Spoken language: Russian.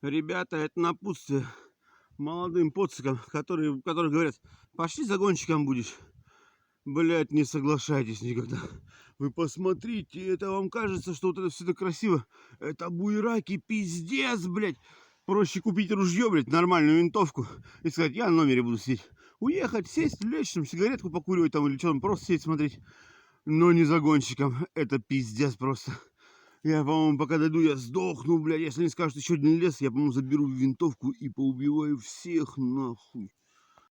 Ребята, это напутствие молодым поцикам, которые говорят, пошли загонщиком будешь. Блять, не соглашайтесь никогда. Вы посмотрите, это вам кажется, что вот это все так красиво. Это буераки, пиздец, блядь. Проще купить ружье, блядь, нормальную винтовку и сказать, я на номере буду сидеть. Уехать, сесть, лечь, там, сигаретку покуривать там или что там, просто сидеть смотреть. Но не загонщиком. Это пиздец просто. Я, по-моему, пока дойду, я сдохну, блядь. Если не скажут еще один лес, я, по-моему, заберу винтовку и поубиваю всех нахуй.